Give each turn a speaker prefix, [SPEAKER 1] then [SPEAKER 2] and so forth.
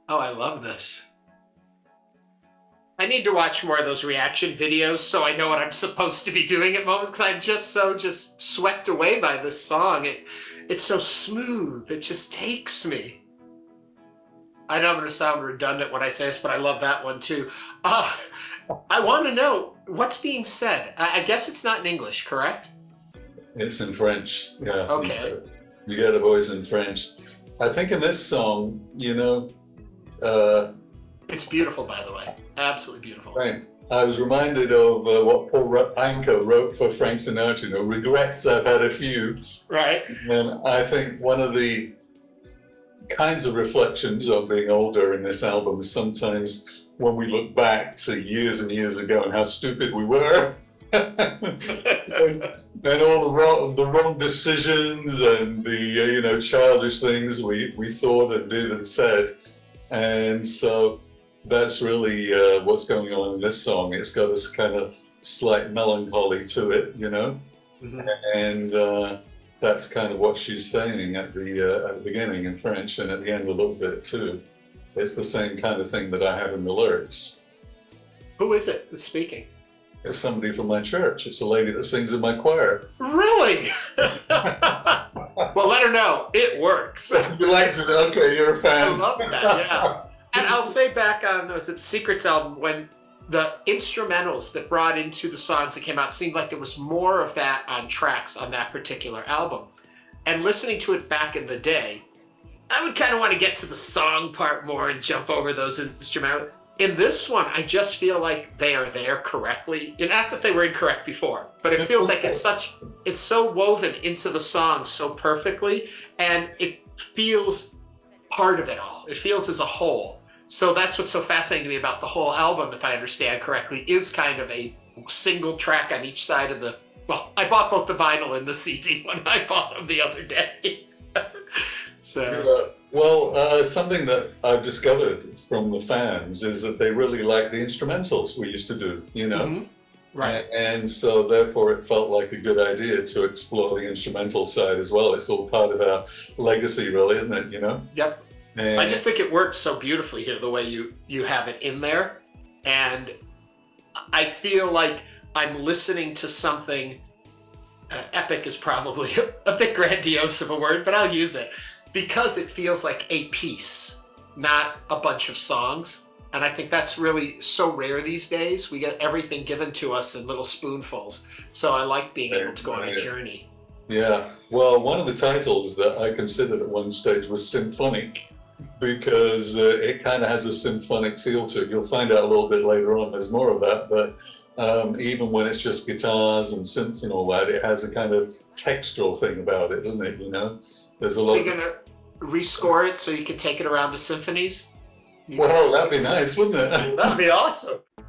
[SPEAKER 1] Oh, I love this. I need to watch more of those reaction videos so I know what I'm supposed to be doing at moments because I'm just swept away by this song. It's so smooth. It just takes me. I know I'm going to sound redundant when I say this, but I love that one too. Uh, I want to know what's being said. I guess it's not in English, correct?
[SPEAKER 2] It's in French. Yeah.
[SPEAKER 1] Okay.
[SPEAKER 2] You get a voice in French. I think in this song, uh,
[SPEAKER 1] It's beautiful, by the way. Absolutely beautiful.
[SPEAKER 2] right. I was reminded of what Paul Anka wrote for Frank Sinatra. Regrets, I've had a few.
[SPEAKER 1] Right.
[SPEAKER 2] And I think one of the kinds of reflections of being older in this album is sometimes when we look back to years and years ago and how stupid we were. and all the wrong decisions and the childish things we thought and did and said. And so that's really what's going on in this song. It's got this kind of slight melancholy to it,
[SPEAKER 1] Mm-hmm.
[SPEAKER 2] and that's kind of what she's saying at the beginning in French, and at the end a little bit too. It's the same kind of thing that I have in the lyrics.
[SPEAKER 1] Who is it that's speaking?
[SPEAKER 2] It's somebody from my church. It's a lady that sings in my choir.
[SPEAKER 1] Really? Well, let her know. It works.
[SPEAKER 2] You liked it? Okay, you're a fan.
[SPEAKER 1] I love that, yeah. And I'll say back on, was it Secrets album, when the instrumentals that brought into the songs that came out seemed like there was more of that on tracks on that particular album. And listening to it back in the day, I would kind of want to get to the song part more and jump over those instrumentals. In this one, I just feel like they are there correctly. Not that they were incorrect before, but it feels like it's so woven into the song so perfectly, and it feels part of it all. It feels as a whole. So that's what's so fascinating to me about the whole album, if I understand correctly, is kind of a single track on each side of the, well, I bought both the vinyl and the CD when I bought them the other day. So.
[SPEAKER 2] Something that I've discovered from the fans is that they really like the instrumentals we used to do,
[SPEAKER 1] Mm-hmm. Right.
[SPEAKER 2] And so therefore it felt like a good idea to explore the instrumental side as well. It's all part of our legacy, really, isn't it,
[SPEAKER 1] Yep.
[SPEAKER 2] And
[SPEAKER 1] I just think it works so beautifully here, the way you have it in there. And I feel like I'm listening to something, epic is probably a bit grandiose of a word, but I'll use it, because it feels like a piece, not a bunch of songs. And I think that's really so rare these days. We get everything given to us in little spoonfuls. So I like being able to go on a journey.
[SPEAKER 2] Yeah, well, one of the titles that I considered at one stage was symphonic, because it kind of has a symphonic feel to it. You'll find out a little bit later on there's more of that, but even when it's just guitars and synths and all that, it has a kind of textural thing about it, doesn't it? There's a lot.
[SPEAKER 1] So you're gonna rescore it so you can take it around to symphonies?
[SPEAKER 2] Well, that'd be nice, wouldn't it?
[SPEAKER 1] That'd be awesome.